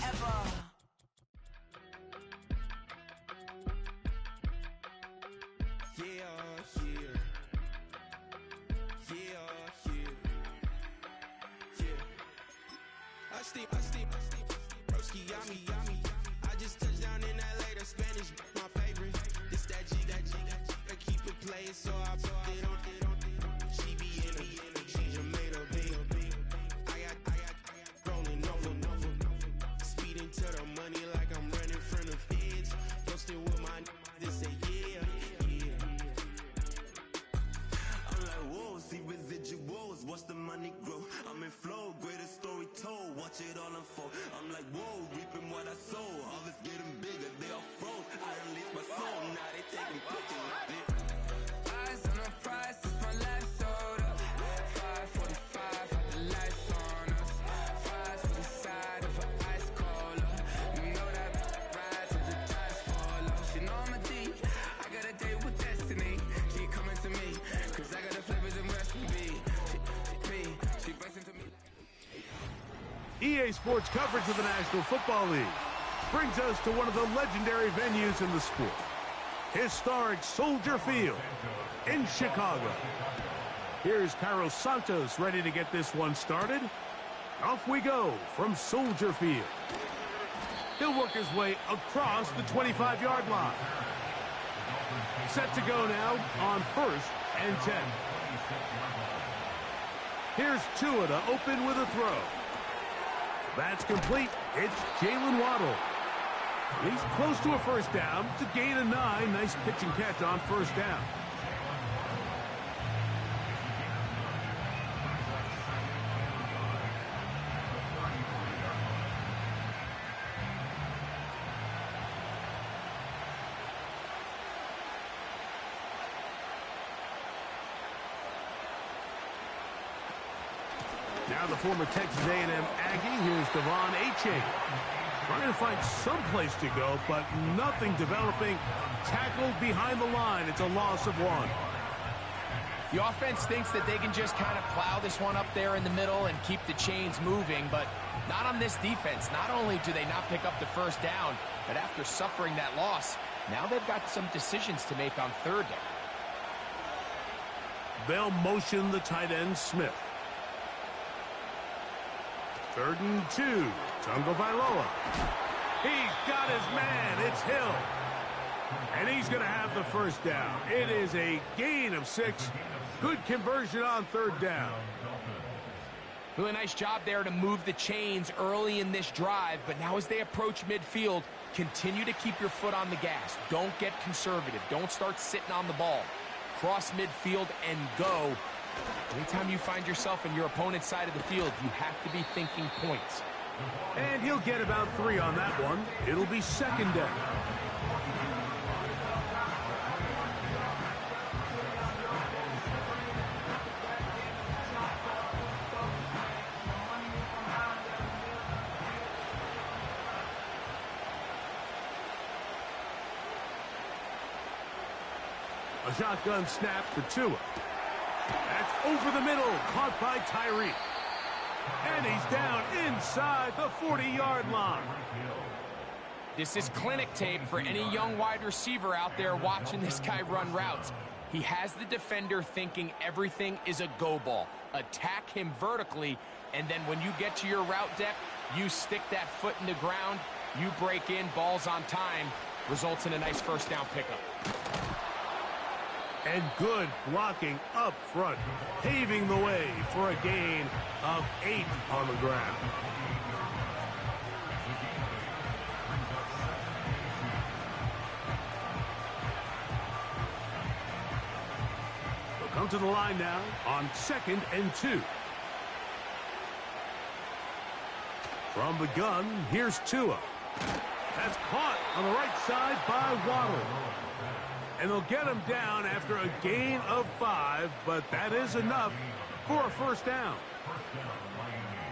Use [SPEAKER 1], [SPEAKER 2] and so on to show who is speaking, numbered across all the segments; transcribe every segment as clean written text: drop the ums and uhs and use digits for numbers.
[SPEAKER 1] forever.
[SPEAKER 2] I steep, broski, yummy. I just touched down in LA, the Spanish, my favorite. This that G, I keep it playing, so I put it on. She be in it, she just made a big. I got rolling over. Speeding to the money like I'm running from the feds. Posting with my they say yeah. I'm like, whoa, see residuals, watch the money grow. I'm in flow, greatest story told, watch it all unfold. I'm like, whoa, reaping what I sow. Harvest getting bigger, they all froze. I unleashed my soul, now they taking pictures of it.
[SPEAKER 3] Eyes on the prize, it's my life sold up. 5:45, got the lights on us. Fries for the side of an ice cola. You know that ride till the tires fall off. She know I'm a D, I got a date with destiny. She coming to me, cause I got the flavors and recipe. She racing to me.
[SPEAKER 4] EA Sports coverage of the National Football League brings us to one of the legendary venues in the sport, historic Soldier Field in Chicago. Here's Carlos Santos ready to get this one started. Off we go from Soldier Field. He'll work his way across the 25-yard line. Set to go now on 1st and 10. Here's Tua to open with a throw. That's complete. It's Jalen Waddle. He's close to a first down to gain a 9. Nice pitch and catch on first down. Now the former Texas A&M Aggie, here's Devon Achane. Trying to find some place to go, but nothing developing. Tackled behind the line. It's a loss of 1.
[SPEAKER 5] The offense thinks that they can just kind of plow this one up there in the middle and keep the chains moving, but not on this defense. Not only do they not pick up the first down, but after suffering that loss, now they've got some decisions to make on 3rd down.
[SPEAKER 4] They'll motion the tight end Smith. 3rd and 2. Tungo Vailoa. He's got his man. It's Hill. And he's going to have the first down. It is a gain of 6. Good conversion on 3rd down.
[SPEAKER 5] Really nice job there to move the chains early in this drive, but now as they approach midfield, continue to keep your foot on the gas. Don't get conservative. Don't start sitting on the ball. Cross midfield and go. Anytime you find yourself in your opponent's side of the field, you have to be thinking points.
[SPEAKER 4] And he'll get about 3 on that one. It'll be 2nd down. A shotgun snap for Tua. That's over the middle, caught by Tyree. And he's down inside the 40-yard line.
[SPEAKER 5] This is clinic tape for any young wide receiver out there watching this guy run routes. He has the defender thinking everything is a go ball. Attack him vertically, and then when you get to your route depth, you stick that foot in the ground, you break in, ball's on time, results in a nice first down pickup.
[SPEAKER 4] And good blocking up front, paving the way for a gain of 8 on the ground. They'll come to the line now on 2nd and 2. From the gun, here's Tua. That's caught on the right side by Waddle. And they'll get him down after a gain of 5, but that is enough for a first down.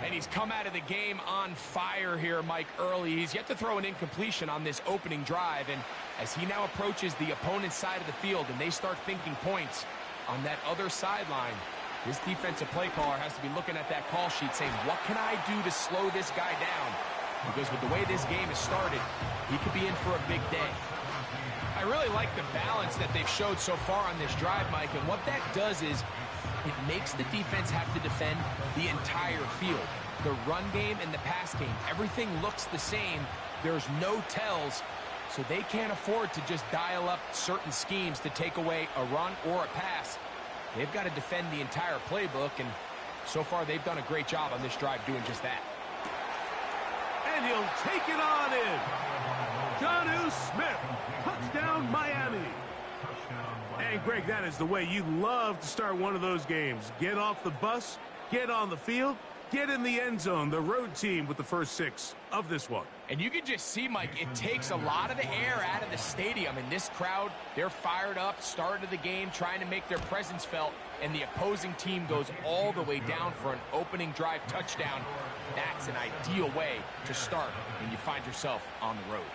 [SPEAKER 5] And he's come out of the game on fire here, Mike, early. He's yet to throw an incompletion on this opening drive, and as he now approaches the opponent's side of the field and they start thinking points on that other sideline, this defensive play caller has to be looking at that call sheet saying, what can I do to slow this guy down? because with the way this game has started, he could be in for a big day. I really like the balance that they've showed so far on this drive, Mike, and what that does is it makes the defense have to defend the entire field. The run game and the pass game, everything looks the same. There's no tells, so they can't afford to just dial up certain schemes to take away a run or a pass. They've got to defend the entire playbook, and so far they've done a great job on this drive doing just that.
[SPEAKER 4] And he'll take it on in. Jonnu Smith, touchdown Miami. And Greg, that is the way you love to start one of those games. Get off the bus, get on the field, get in the end zone. The road team with the first 6 of this one.
[SPEAKER 5] And you can just see, Mike, it takes a lot of the air out of the stadium. And this crowd, they're fired up, started the game, trying to make their presence felt. And the opposing team goes all the way down for an opening drive touchdown. That's an ideal way to start when you find yourself on the road.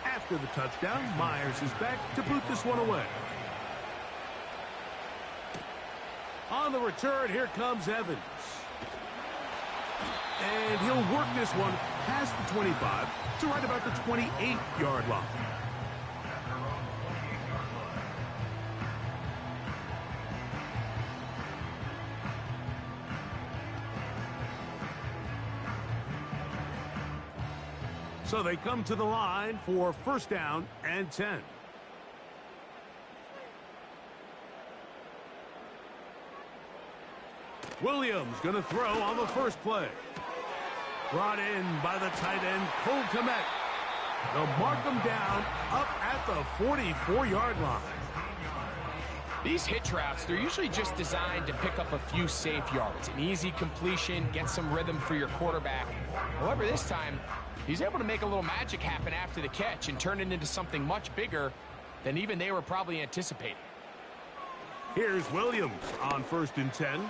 [SPEAKER 4] After the touchdown, Myers is back to boot this one away. On the return, here comes Evans. And he'll work this one past the 25 to right about the 28-yard line. So they come to the line for first down and 10. Williams going to throw on the first play. Brought in by the tight end, Cole Kmet. They'll mark him down up at the 44-yard line.
[SPEAKER 5] These hitch routes, they're usually just designed to pick up a few safe yards. An easy completion, get some rhythm for your quarterback. However, this time, he's able to make a little magic happen after the catch and turn it into something much bigger than even they were probably anticipating.
[SPEAKER 4] Here's Williams on first and 10.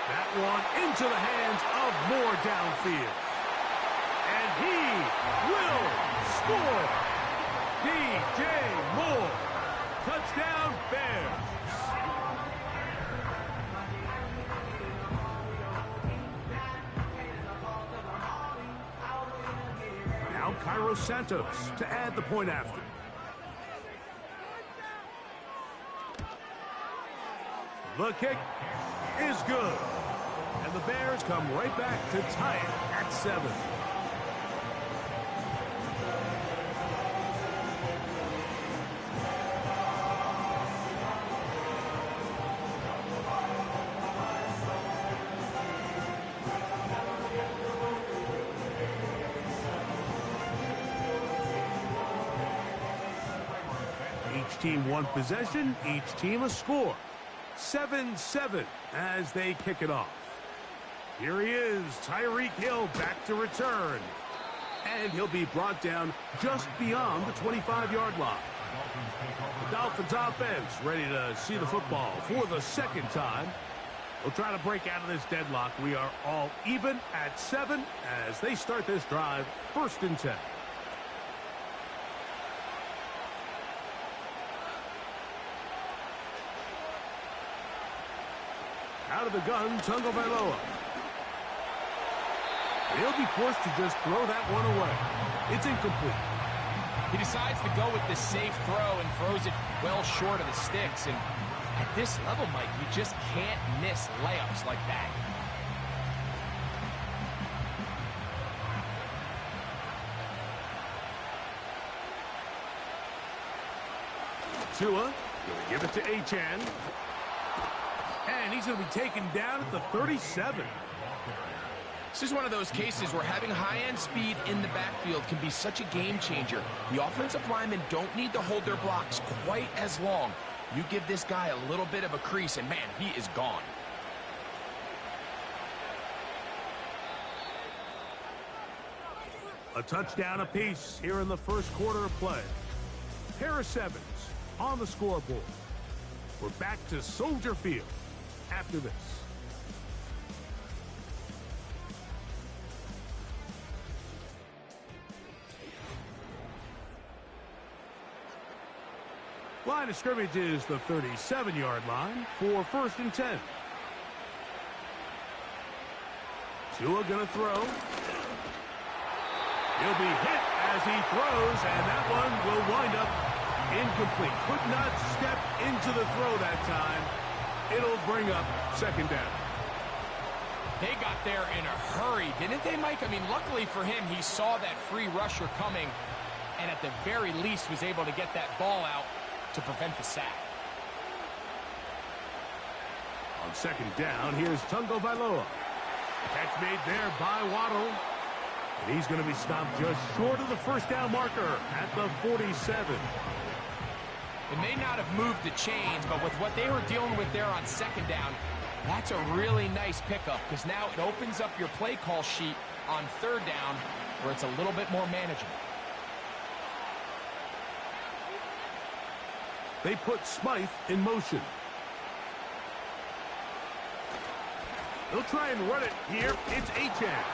[SPEAKER 4] That one into the hands of Moore downfield. And he will score. DJ Moore. Touchdown Bears. Now Cairo Santos to add the point after. The kick is good. And the Bears come right back to tie it at 7. Each team one possession, each team a score. 7-7 as they kick it off. Here he is, Tyreek Hill back to return. And he'll be brought down just beyond the 25-yard line. The Dolphins offense ready to see the football for the second time. We'll try to break out of this deadlock. We are all even at 7 as they start this drive, first and 10. Out of the gun, Tagovailoa. He'll be forced to just throw that one away. It's incomplete.
[SPEAKER 5] He decides to go with the safe throw and throws it well short of the sticks. And at this level, Mike, you just can't miss layups like that.
[SPEAKER 4] Tua going to give it to Achane. And he's going to be taken down at the 37.
[SPEAKER 5] This is one of those cases where having high-end speed in the backfield can be such a game changer. The offensive linemen don't need to hold their blocks quite as long. You give this guy a little bit of a crease, and man, he is gone.
[SPEAKER 4] A touchdown apiece here in the first quarter of play. Harris Evans on the scoreboard. We're back to Soldier Field. after this. Line of scrimmage is the 37-yard line for 1st and 10. Tua gonna throw. He'll be hit as he throws, and that one will wind up incomplete. Could not step into the throw that time. It'll bring up 2nd down.
[SPEAKER 5] They got there in a hurry, didn't they, Mike? I mean, luckily for him, he saw that free rusher coming, and at the very least was able to get that ball out to prevent the sack.
[SPEAKER 4] On 2nd down, here's Tungo Vailoa. Catch made there by Waddle. And he's going to be stopped just short of the 1st down marker at the 47.
[SPEAKER 5] It may not have moved the chains, but with what they were dealing with there on 2nd down, that's a really nice pickup because now it opens up your play call sheet on 3rd down where it's a little bit more manageable.
[SPEAKER 4] They put Smythe in motion. They'll try and run it here. It's Achane.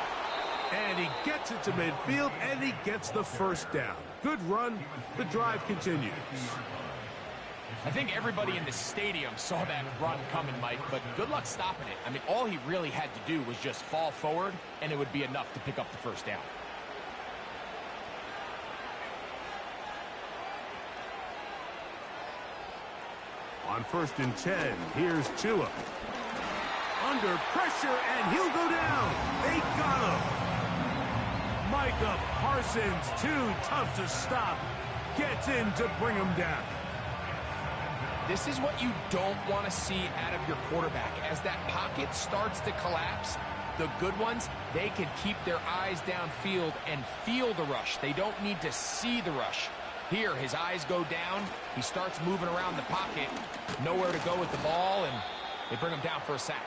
[SPEAKER 4] And he gets it to midfield, and he gets the 1st down. Good run. The drive continues.
[SPEAKER 5] I think everybody in the stadium saw that run coming, Mike, but good luck stopping it. I mean, all he really had to do was just fall forward, and it would be enough to pick up the 1st down.
[SPEAKER 4] On 1st and 10, here's Tua. Under pressure, and he'll go down. They got him. Micah Parsons, too tough to stop, gets in to bring him down.
[SPEAKER 5] This is what you don't want to see out of your quarterback. As that pocket starts to collapse, the good ones, they can keep their eyes downfield and feel the rush. They don't need to see the rush. Here, his eyes go down. He starts moving around the pocket. Nowhere to go with the ball, and they bring him down for a sack.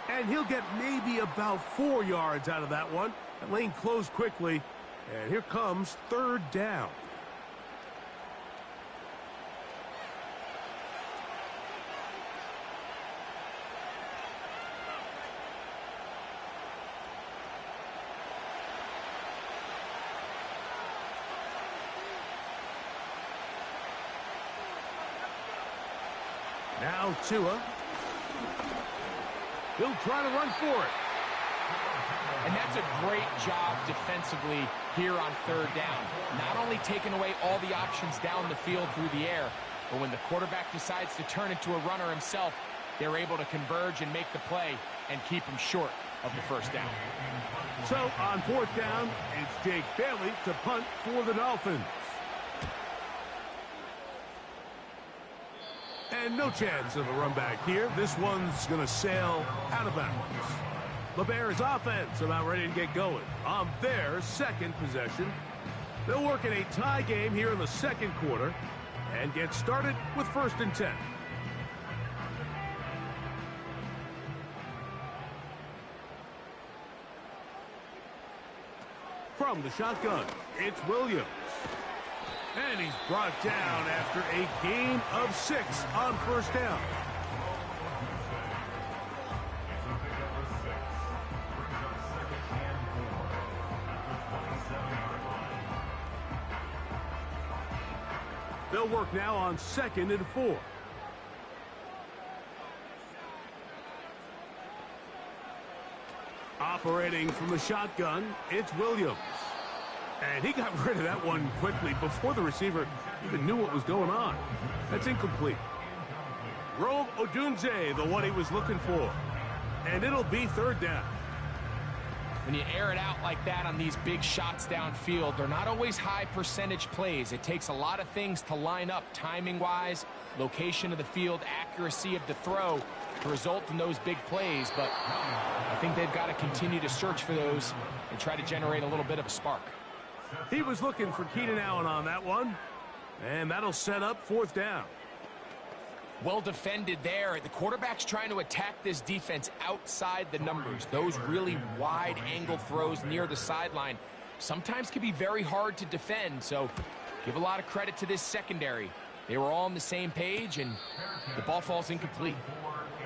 [SPEAKER 4] And he'll get maybe about 4 yards out of that one. That lane closed quickly, and here comes 3rd down. Now Tua. He'll try to run for it.
[SPEAKER 5] And that's a great job defensively here on 3rd down. Not only taking away all the options down the field through the air, but when the quarterback decides to turn into a runner himself, they're able to converge and make the play and keep him short of the 1st down.
[SPEAKER 4] So on 4th down, it's Jake Bailey to punt for the Dolphins. And no chance of a run back here. This one's going to sail out of bounds. The Bears offense about ready to get going on their 2nd possession. They'll work in a tie game here in the 2nd quarter and get started with 1st and 10. From the shotgun, it's Williams. And he's brought down after a gain of 6 on 1st down. They'll work now on 2nd and 4. Operating from the shotgun, it's Williams. And he got rid of that one quickly before the receiver even knew what was going on. That's incomplete. Rome Odunze, the one he was looking for. And it'll be 3rd down.
[SPEAKER 5] When you air it out like that on these big shots downfield, they're not always high percentage plays. It takes a lot of things to line up timing-wise, location of the field, accuracy of the throw to result in those big plays. But I think they've got to continue to search for those and try to generate a little bit of a spark.
[SPEAKER 4] He was looking for Keenan Allen on that one. And that'll set up 4th down.
[SPEAKER 5] Well defended there. The quarterback's trying to attack this defense outside the numbers. Those really wide angle throws near the sideline sometimes can be very hard to defend. So give a lot of credit to this secondary. They were all on the same page, and the ball falls incomplete.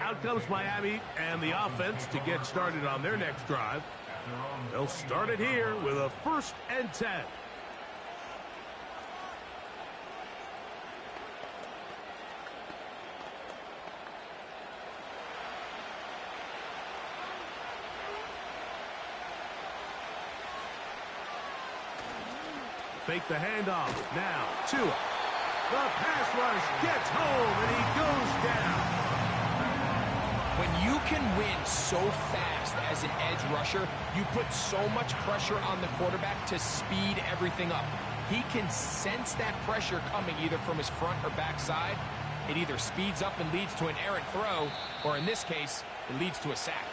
[SPEAKER 4] Out comes Miami and the offense to get started on their next drive. They'll start it here with a 1st and 10. Fake the handoff. Now, Tua. The pass rush gets home, and he goes down.
[SPEAKER 5] When you can win so fast as an edge rusher, you put so much pressure on the quarterback to speed everything up. He can sense that pressure coming either from his front or back side. It either speeds up and leads to an errant throw, or in this case, it leads to a sack.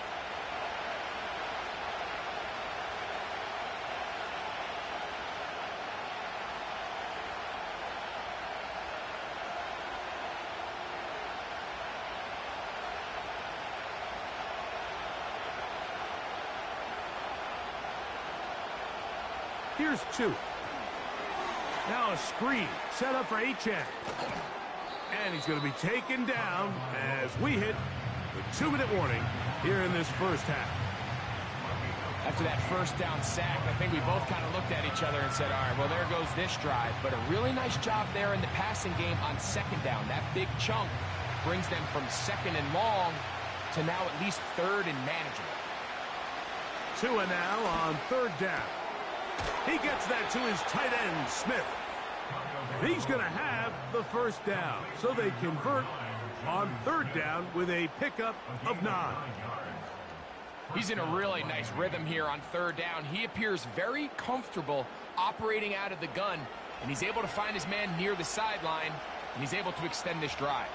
[SPEAKER 4] Here's 2. Now a screen set up for Achane. And he's going to be taken down as we hit the 2-minute warning here in this first half.
[SPEAKER 5] After that first down sack, I think we both kind of looked at each other and said, all right, well, there goes this drive. But a really nice job there in the passing game on 2nd down. That big chunk brings them from 2nd and long to now at least 3rd and manageable.
[SPEAKER 4] Tua now on 3rd down. He gets that to his tight end, Smith. And he's going to have the 1st down. So they convert on 3rd down with a pickup of 9.
[SPEAKER 5] He's in a really nice rhythm here on 3rd down. He appears very comfortable operating out of the gun, and he's able to find his man near the sideline, and he's able to extend this drive.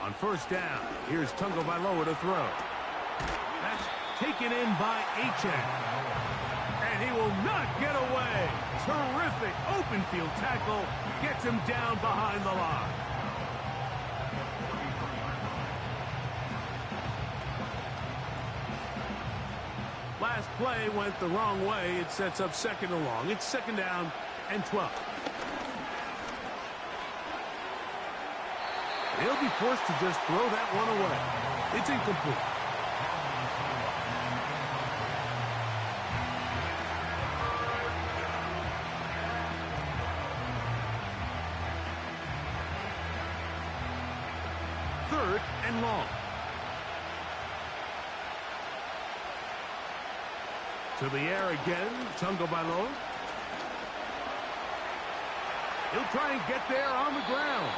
[SPEAKER 4] On 1st down, here's Tagovailoa to throw. That's taken in by Achane. And he will not get away. Terrific open field tackle. Gets him down behind the line. Last play went the wrong way. It sets up 2nd and long. It's 2nd down and 12. He'll be forced to just throw that one away. It's incomplete. Third and long. To the air again, Tagovailoa. He'll try and get there on the ground.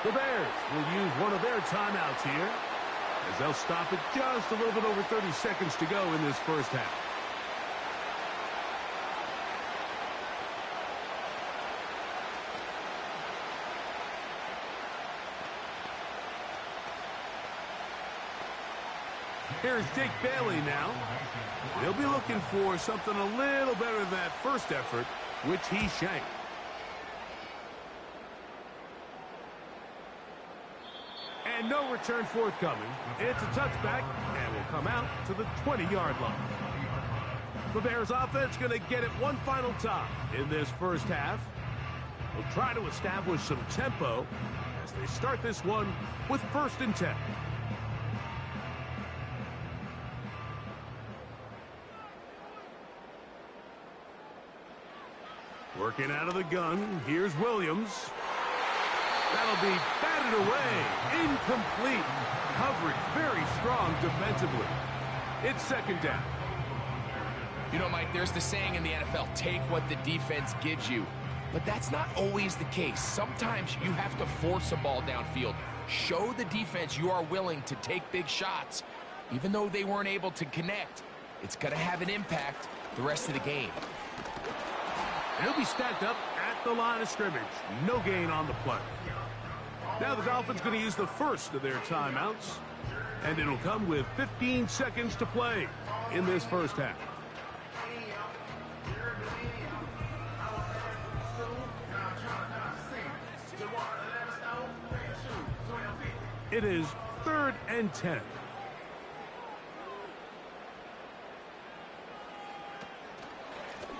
[SPEAKER 4] The Bears will use one of their timeouts here as they'll stop it just a little bit over 30 seconds to go in this first half. Here's Jake Bailey now. He'll be looking for something a little better than that first effort, which he shanked. And no return forthcoming. It's a touchback and will come out to the 20-yard line. The Bears offense going to get it one final time in this first half. They'll try to establish some tempo as they start this one with 1st and 10. Working out of the gun, here's Williams. That'll be batted away. Incomplete. Coverage very strong defensively. It's 2nd down.
[SPEAKER 5] You know, Mike, there's the saying in the NFL, take what the defense gives you. But that's not always the case. Sometimes you have to force a ball downfield. Show the defense you are willing to take big shots. Even though they weren't able to connect, it's going to have an impact the rest of the game.
[SPEAKER 4] He'll be stacked up at the line of scrimmage. No gain on the play. Now the Dolphins going to use the first of their timeouts. And it'll come with 15 seconds to play in this first half. It is 3rd and 10.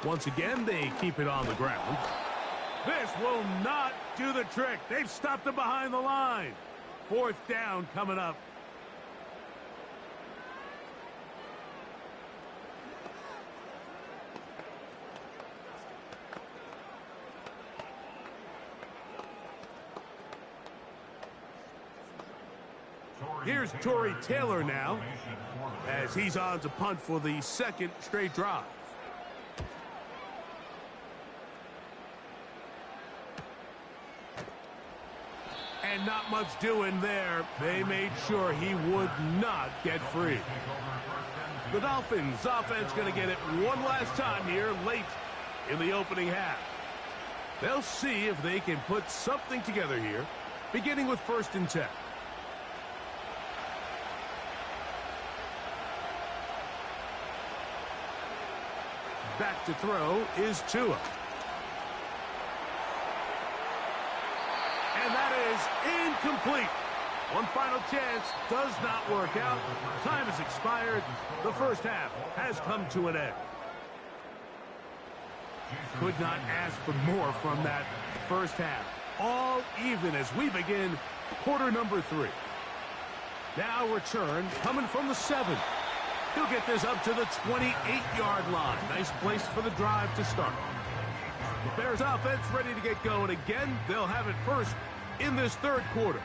[SPEAKER 4] Once again, they keep it on the ground. This will not do the trick. They've stopped him behind the line. 4th down coming up. Here's Tmiller now, as he's on to punt for the 2nd straight drive. And not much doing there. They made sure he would not get free. The Dolphins offense going to get it one last time here late in the opening half. They'll see if they can put something together here, beginning with 1st and 10. Back to throw is Tua. And that is incomplete. One final chance does not work out. Time has expired. The first half has come to an end. Could not ask for more from that first half. All even as we begin quarter number 3. Now return coming from the 7. He'll get this up to the 28-yard line. Nice place for the drive to start. The Bears offense ready to get going again. They'll have it first in this 3rd quarter.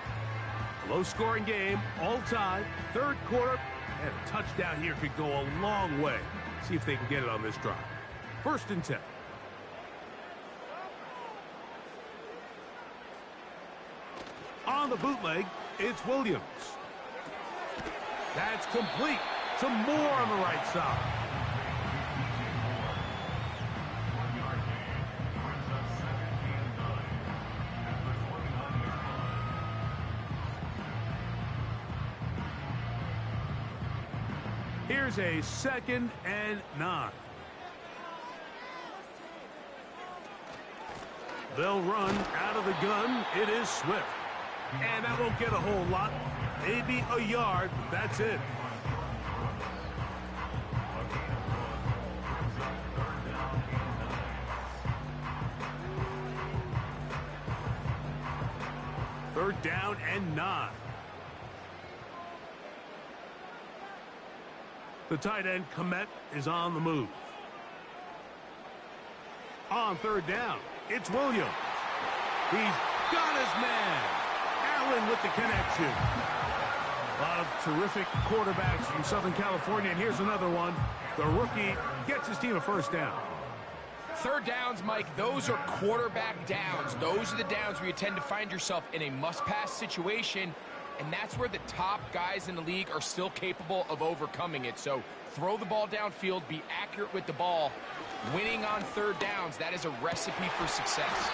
[SPEAKER 4] Low-scoring game, all time. 3rd quarter, and a touchdown here could go a long way. See if they can get it on this drive. 1st and 10. On the bootleg, it's Williams. That's complete. To Moore on the right side. Here's a 2nd and 9. They'll run out of the gun. It is Swift. And that won't get a whole lot. Maybe a yard. That's it. Third down and 9. The tight end, Komet, is on the move. On 3rd down, it's Williams. He's got his man. Allen with the connection. A lot of terrific quarterbacks from Southern California, and here's another one. The rookie gets his team a 1st down.
[SPEAKER 5] 3rd downs, Mike, those are quarterback downs. Those are the downs where you tend to find yourself in a must-pass situation, and that's where the top guys in the league are still capable of overcoming it. So throw the ball downfield, be accurate with the ball. Winning on 3rd downs, that is a recipe for success.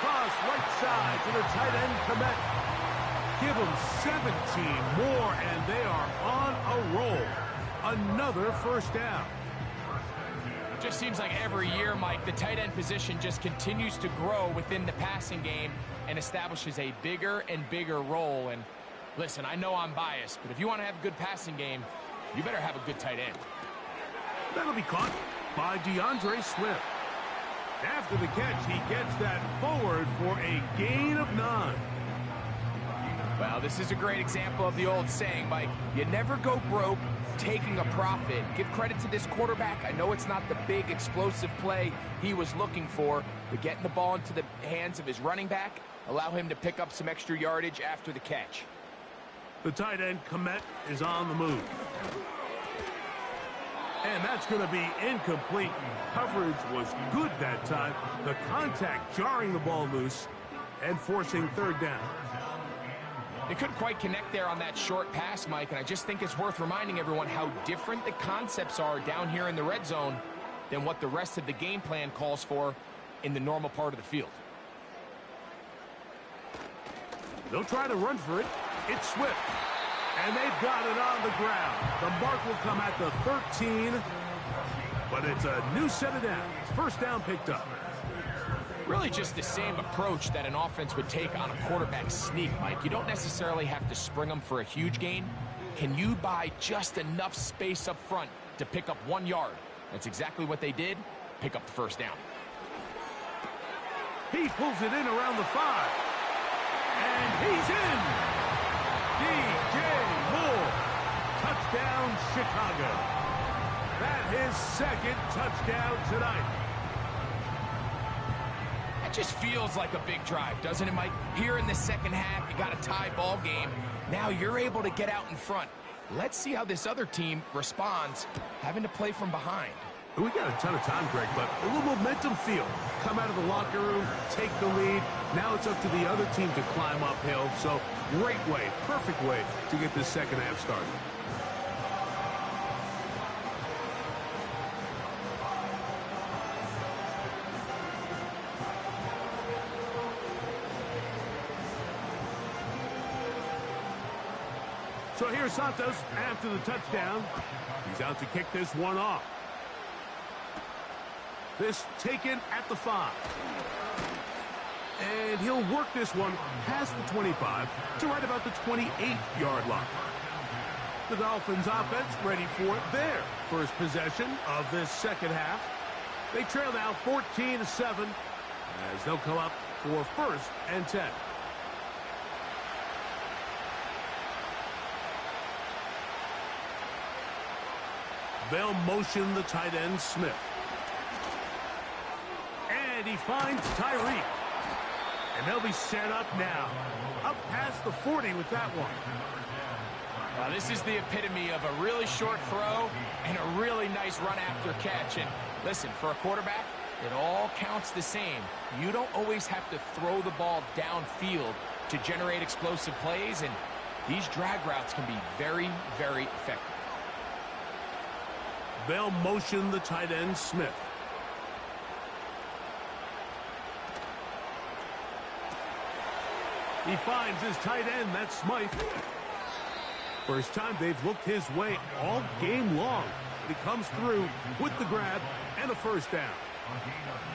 [SPEAKER 4] Cross right side to the tight end, Komet. Give them 17 more, and they are on a roll. Another 1st down.
[SPEAKER 5] Just seems like every year, Mike, the tight end position just continues to grow within the passing game and establishes a bigger and bigger role. And listen, I know I'm biased, but if you want to have a good passing game, you better have a good tight end.
[SPEAKER 4] That'll be caught by DeAndre Swift. After the catch, he gets that forward for a gain of 9.
[SPEAKER 5] Well, this is a great example of the old saying, Mike. You never go broke taking a profit. Give credit to this quarterback. I know it's not the big explosive play he was looking for, but getting the ball into the hands of his running back, allow him to pick up some extra yardage after the catch.
[SPEAKER 4] The tight end, Komet, is on the move. And that's going to be incomplete. Coverage was good that time. The contact jarring the ball loose and forcing 3rd down.
[SPEAKER 5] They couldn't quite connect there on that short pass, Mike, and I just think it's worth reminding everyone how different the concepts are down here in the red zone than what the rest of the game plan calls for in the normal part of the field.
[SPEAKER 4] They'll try to run for it. It's Swift. And they've got it on the ground. The mark will come at the 13, but it's a new set of downs. 1st down picked up.
[SPEAKER 5] Really just the same approach that an offense would take on a quarterback sneak, Mike. You don't necessarily have to spring them for a huge gain. Can you buy just enough space up front to pick up 1 yard? That's exactly what they did. Pick up the 1st down.
[SPEAKER 4] He pulls it in around the 5. And he's in. DJ Moore. Touchdown, Chicago. That his second touchdown tonight.
[SPEAKER 5] That just feels like a big drive, doesn't it, Mike? Here in the second half, you got a tie ball game. Now you're able to get out in front. Let's see how this other team responds, having to play from behind.
[SPEAKER 4] We got a ton of time, Greg, but a little momentum feel. Come out of the locker room, take the lead. Now it's up to the other team to climb uphill. So great way, perfect way to get this second half started. So here's Santos after the touchdown. He's out to kick this one off. This taken at the 5. And he'll work this one past the 25 to right about the 28-yard line. The Dolphins offense ready for their first possession of this second half. They trail now 14-7 as they'll come up for 1st and 10. They'll motion the tight end, Smith. And he finds Tyreek. And they'll be set up now. Up past the 40 with that one.
[SPEAKER 5] Now, this is the epitome of a really short throw and a really nice run after catch. And listen, for a quarterback, it all counts the same. You don't always have to throw the ball downfield to generate explosive plays. And these drag routes can be very, very effective.
[SPEAKER 4] They'll motion the tight end, Smith. He finds his tight end, that's Smythe. First time they've looked his way all game long. He comes through with the grab and a first down.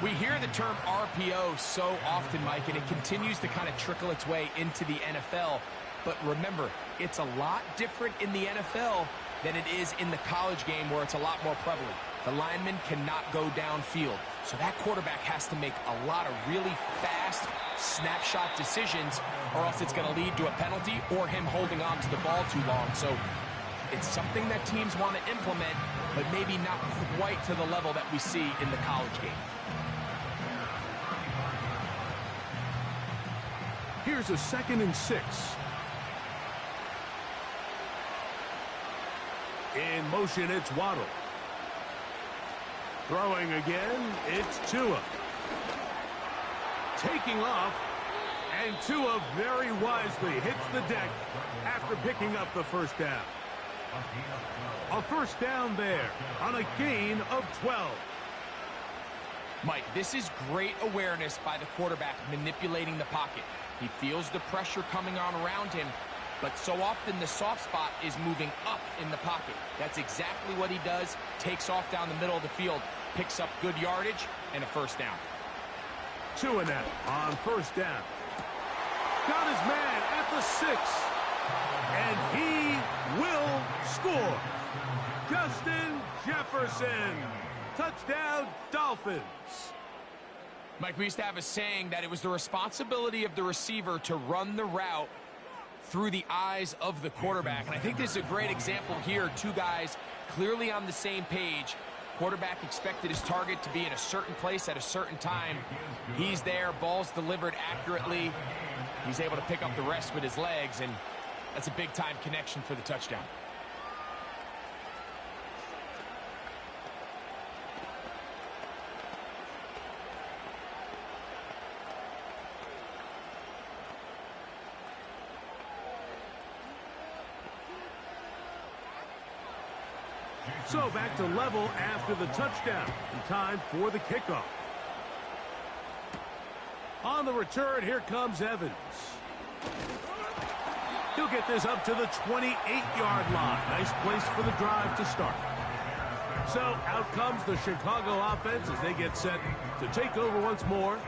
[SPEAKER 5] We hear the term RPO so often, Mike, and it continues to kind of trickle its way into the NFL. But remember, it's a lot different in the NFL than it is in the college game where it's a lot more prevalent. The lineman cannot go downfield. So that quarterback has to make a lot of really fast snapshot decisions or else it's going to lead to a penalty or him holding on to the ball too long. So it's something that teams want to implement, but maybe not quite to the level that we see in the college game.
[SPEAKER 4] Here's a 2nd and 6. In motion, it's Waddle. Throwing again, it's Tua. Taking off, and Tua very wisely hits the deck after picking up the first down. A first down there on a gain of 12.
[SPEAKER 5] Mike, this is great awareness by the quarterback manipulating the pocket. He feels the pressure coming on around him, but so often the soft spot is moving up in the pocket. That's exactly what he does. Takes off down the middle of the field, picks up good yardage, and a first down.
[SPEAKER 4] Tua now on first down. Got his man at the 6. And he will score. Justin Jefferson. Touchdown, Dolphins.
[SPEAKER 5] Mike, we used to have a saying that it was the responsibility of the receiver to run the route through the eyes of the quarterback. And I think this is a great example here. Two guys clearly on the same page. Quarterback expected his target to be in a certain place at a certain time. He's there, ball's delivered accurately. He's able to pick up the rest with his legs, and that's a big-time connection for the touchdown.
[SPEAKER 4] So back to level after the touchdown. In time for the kickoff. On the return, here comes Evans. He'll get this up to the 28-yard line. Nice place for the drive to start. So out comes the Chicago offense as they get set to take over once more.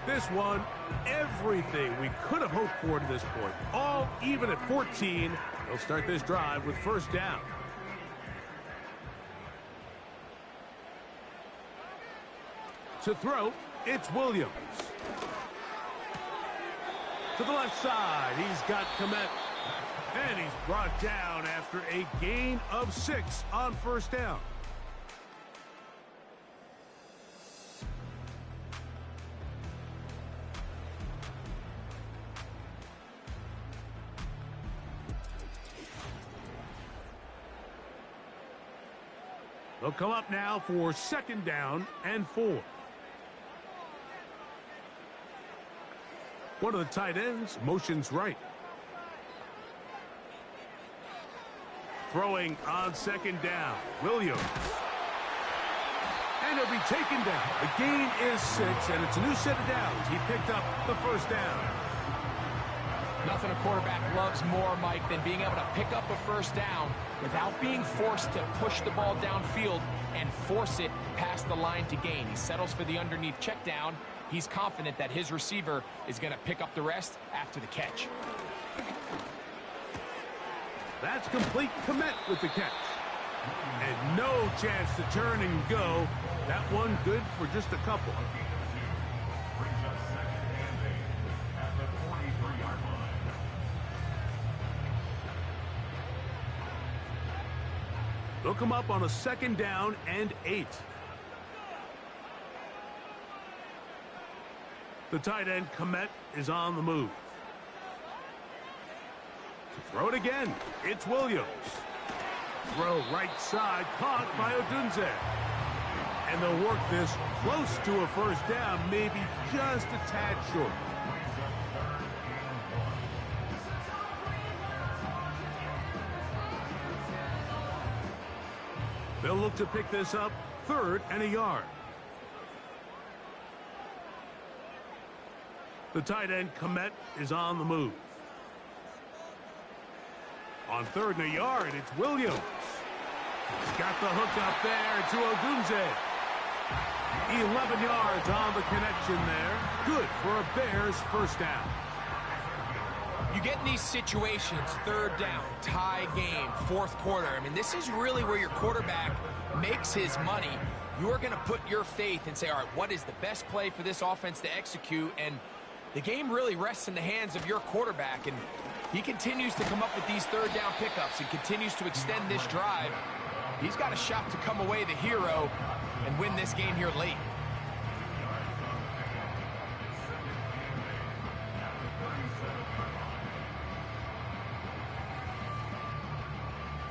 [SPEAKER 4] This one, everything we could have hoped for to this point. All even at 14. They'll start this drive with first down. To throw, it's Williams. To the left side, he's got Komet. And he's brought down after a gain of 6 on first down. They'll come up now for 2nd down and 4. One of the tight ends motions right. Throwing on 2nd down, Williams. And he'll be taken down. The gain is 6, and it's a new set of downs. He picked up the first down.
[SPEAKER 5] Nothing a quarterback loves more, Mike, than being able to pick up a first down without being forced to push the ball downfield and force it past the line to gain. He settles for the underneath check down. He's confident that his receiver is going to pick up the rest after the catch.
[SPEAKER 4] That's complete. Komet with the catch. And no chance to turn and go. That one good for just a couple. They'll come up on a 2nd down and 8. The tight end, Komet, is on the move. To throw it again, it's Williams. Throw right side, caught by Odunze. And they'll work this close to a first down, maybe just a tad short. They'll look to pick this up, 3rd and a yard. The tight end, Komet, is on the move. On 3rd and a yard, it's Williams. He's got the hook up there to Odunze. 11 yards on the connection there. Good for a Bears first down.
[SPEAKER 5] You get in these situations, 3rd down, tie game, 4th quarter. I mean, this is really where your quarterback makes his money. You're going to put your faith and say, all right, what is the best play for this offense to execute? And the game really rests in the hands of your quarterback. And he continues to come up with these 3rd down pickups and continues to extend this drive. He's got a shot to come away the hero and win this game here late.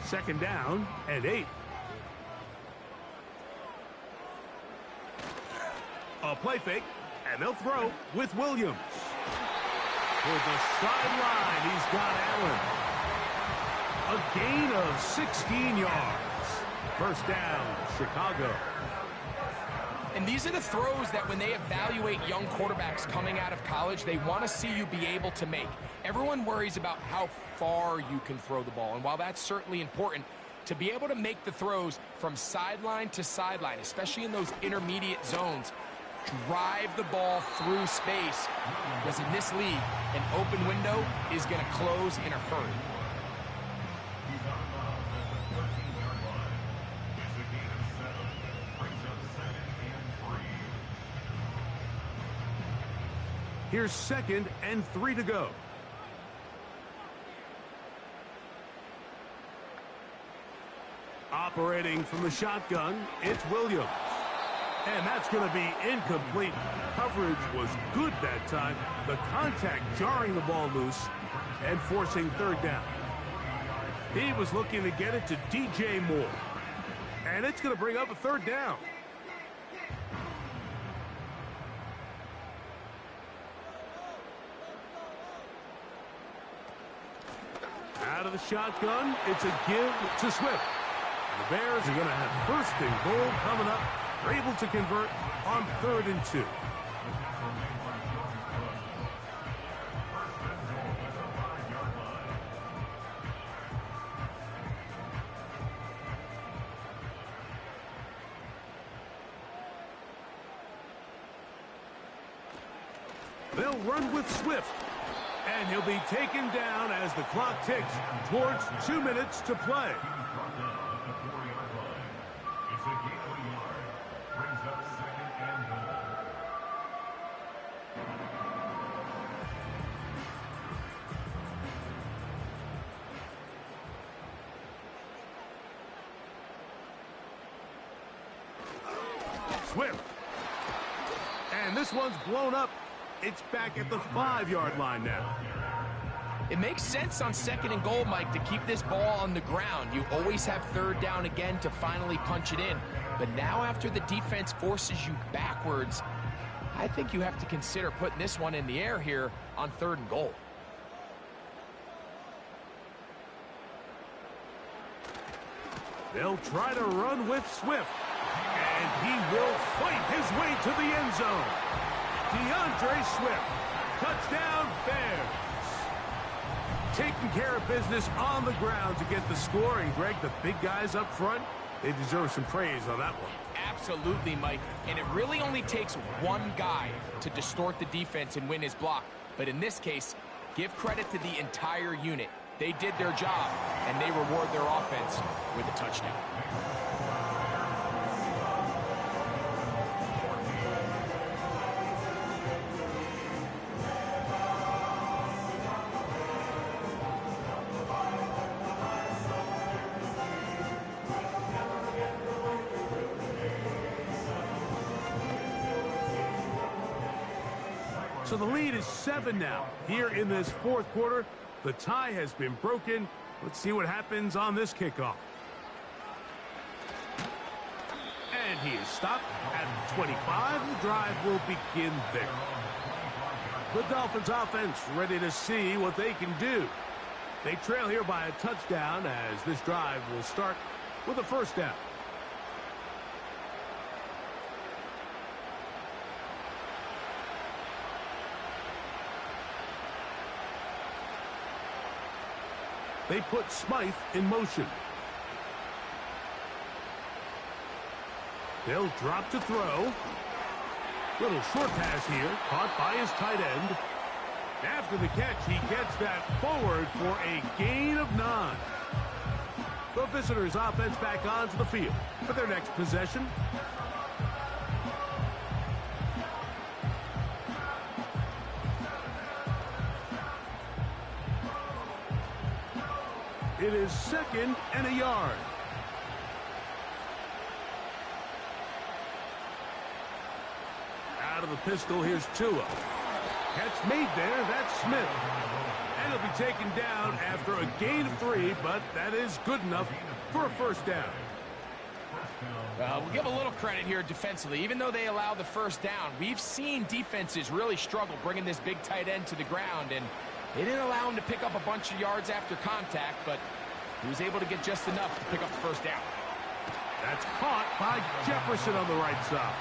[SPEAKER 4] Second down and 8. A play fake, and they'll throw with Williams. Toward the sideline, he's got Allen. A gain of 16 yards. First down, Chicago.
[SPEAKER 5] And these are the throws that when they evaluate young quarterbacks coming out of college, they want to see you be able to make. Everyone worries about how far you can throw the ball. And while that's certainly important, to be able to make the throws from sideline to sideline, especially in those intermediate zones, drive the ball through space. Because in this league, an open window is going to close in a hurry.
[SPEAKER 4] Here's 2nd and 3 to go. Operating from the shotgun, it's Williams. And that's going to be incomplete. Coverage was good that time. The contact jarring the ball loose and forcing 3rd down. He was looking to get it to DJ Moore. And it's going to bring up a 3rd down. Out of the shotgun, it's a give to Swift. And the Bears are going to have 1st and goal coming up. They're able to convert on 3rd and 2. They'll run with Swift. And he'll be taken down as the clock ticks towards 2 minutes to play. Swift. And this one's blown up. It's back at the 5-yard line now.
[SPEAKER 5] It makes sense on 2nd and goal, Mike, to keep this ball on the ground. You always have 3rd down again to finally punch it in. But now after the defense forces you backwards, I think you have to consider putting this one in the air here on 3rd and goal.
[SPEAKER 4] They'll try to run with Swift. And he will fight his way to the end zone. DeAndre Swift. Touchdown, Bears. Taking care of business on the ground to get the score. And, Greg, the big guys up front, they deserve some praise on that one.
[SPEAKER 5] Absolutely, Mike. And it really only takes one guy to distort the defense and win his block. But in this case, give credit to the entire unit. They did their job, and they reward their offense with a touchdown.
[SPEAKER 4] So the lead is 7 now. Here in this 4th quarter, the tie has been broken. Let's see what happens on this kickoff. And he is stopped at 25. The drive will begin there. The Dolphins offense ready to see what they can do. They trail here by a touchdown as this drive will start with a 1st down. They put Smythe in motion. They'll drop to throw. Little short pass here, caught by his tight end. After the catch, he gets that forward for a gain of 9. The visitors' offense back onto the field for their next possession. It is 2nd and a yard. Out of the pistol, here's Tua. Catch made there, that's Smith. And he'll be taken down after a gain of 3, but that is good enough for a 1st down.
[SPEAKER 5] We'll give a little credit here defensively. Even though they allow the 1st down, we've seen defenses really struggle bringing this big tight end to the ground, and they didn't allow him to pick up a bunch of yards after contact, but he was able to get just enough to pick up the 1st down.
[SPEAKER 4] That's caught by Jefferson on the right side.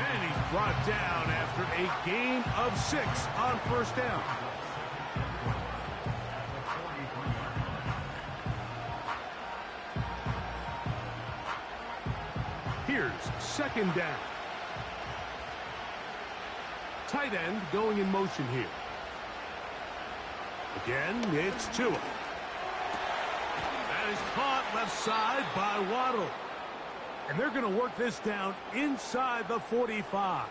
[SPEAKER 4] And he's brought down after a gain of 6 on 1st down. Here's 2nd down. Tight end going in motion here. Again, it's Tua. That is caught left side by Waddle. And they're going to work this down inside the 45.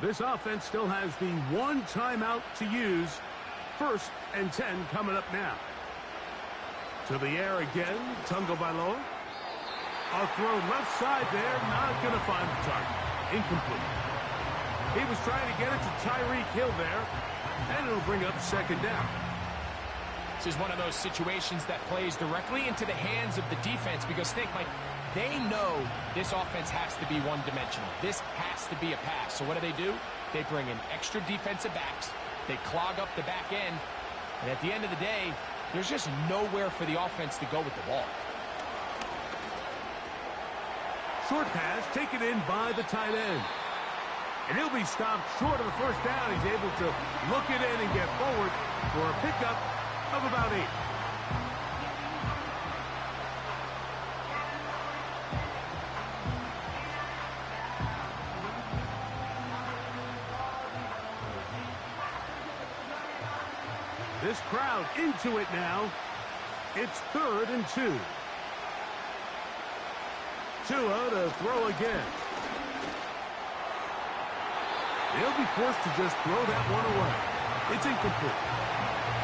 [SPEAKER 4] This offense still has the 1 timeout to use. 1st and 10 coming up now. To the air again, Tagovailoa. A throw left side there, not going to find the target. Incomplete. He was trying to get it to Tyreek Hill there, and it'll bring up 2nd down.
[SPEAKER 5] This is one of those situations that plays directly into the hands of the defense because, think, Mike, they know this offense has to be one-dimensional. This has to be a pass. So what do? They bring in extra defensive backs. They clog up the back end. And at the end of the day, there's just nowhere for the offense to go with the ball.
[SPEAKER 4] Short pass taken in by the tight end. And he'll be stopped short of the 1st down. He's able to look it in and get forward for a pickup of about 8. This crowd into it now. It's 3rd and 2. Tua to throw again. They'll be forced to just throw that one away. It's incomplete.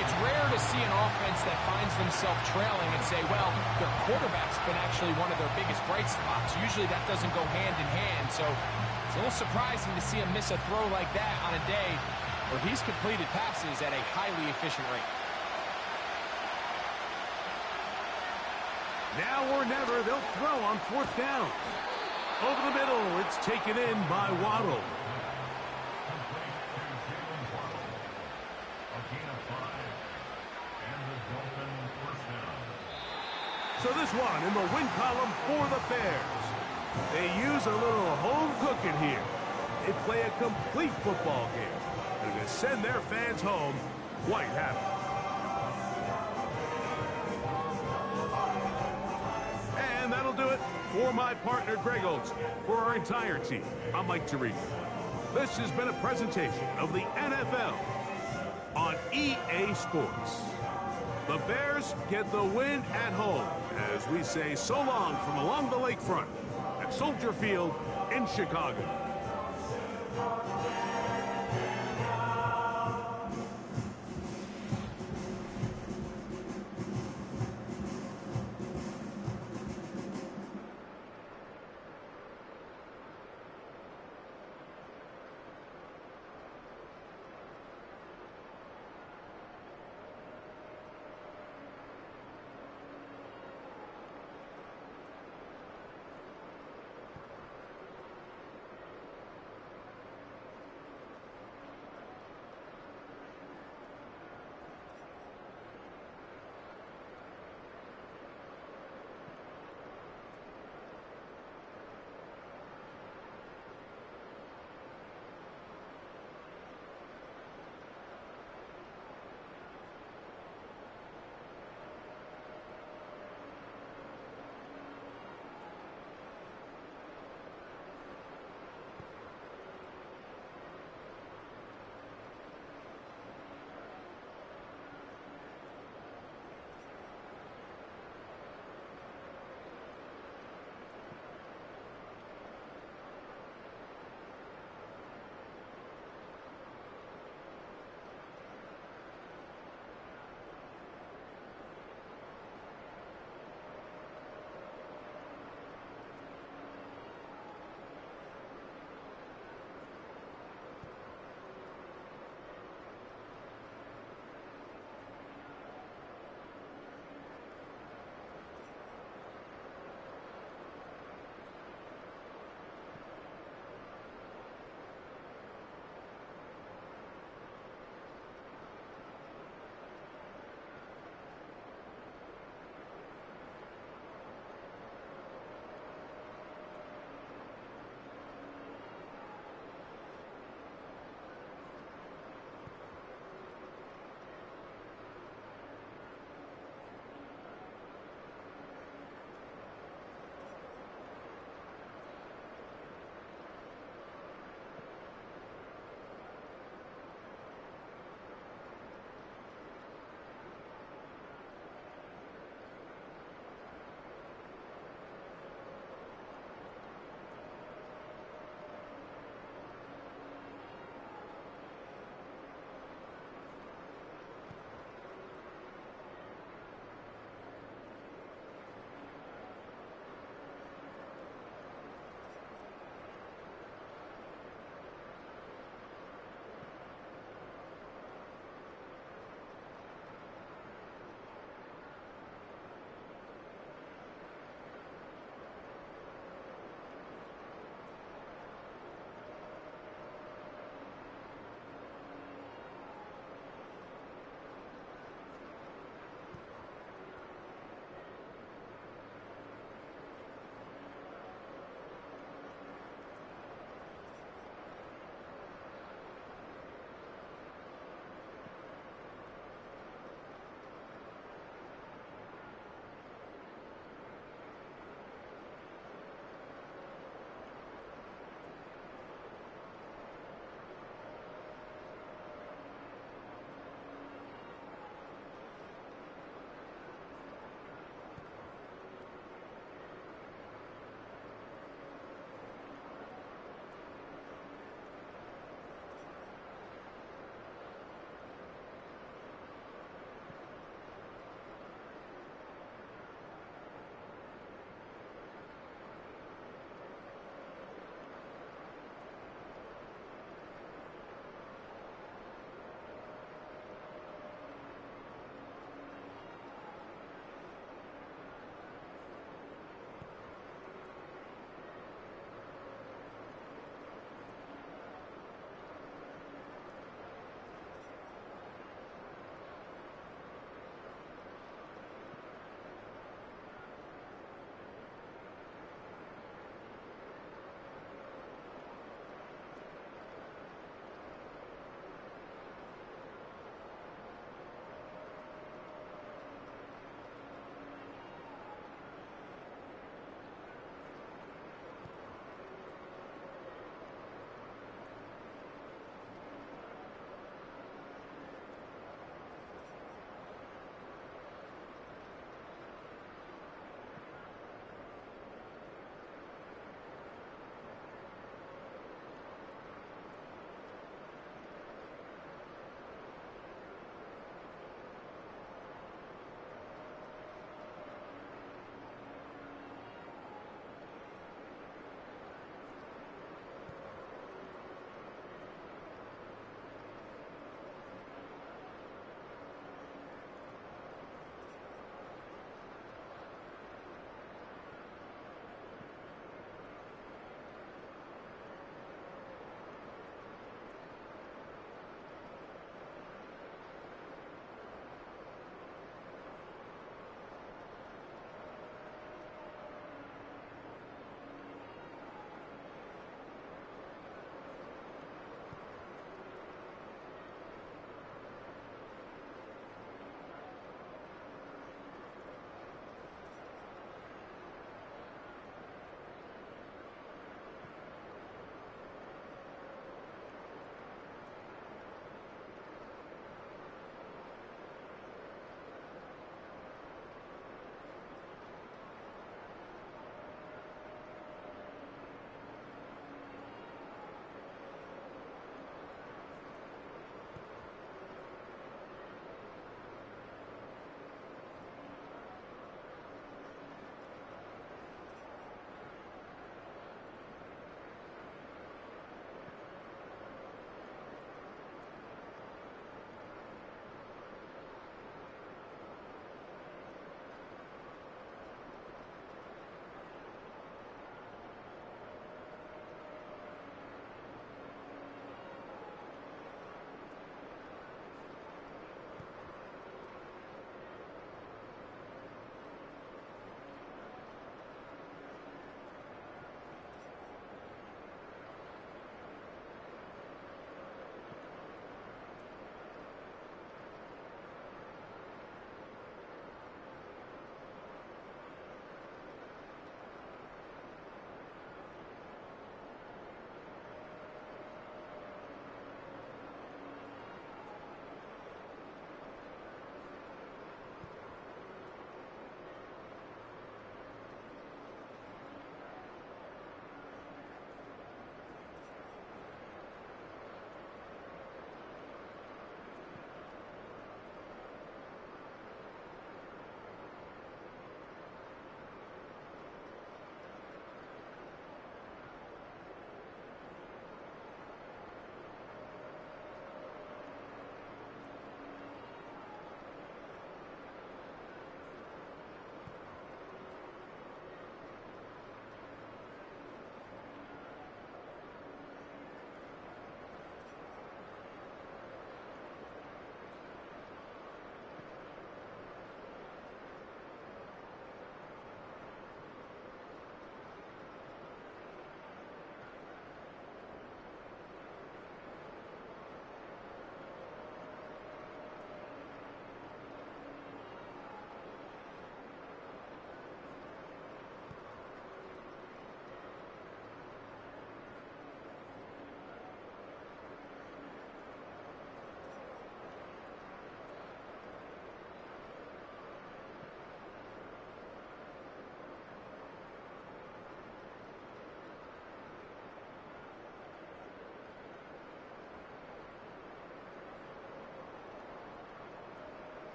[SPEAKER 5] It's rare to see an offense that finds themselves trailing and say, well, their quarterback's been actually one of their biggest bright spots. Usually that doesn't go hand in hand, so it's a little surprising to see him miss a throw like that on a day where he's completed passes at a highly efficient rate.
[SPEAKER 4] Now or never, they'll throw on 4th down. Over the middle, it's taken in by Waddle. So this one in the win column for the Bears. They use a little home cooking here. They play a complete football game. They're going to send their fans home quite happy. And that'll do it for my partner, Greg Olson. For our entire team, I'm Mike Tirico. This has been a presentation of the NFL on EA Sports. The Bears get the win at home as we say so long from along the lakefront at Soldier Field in Chicago.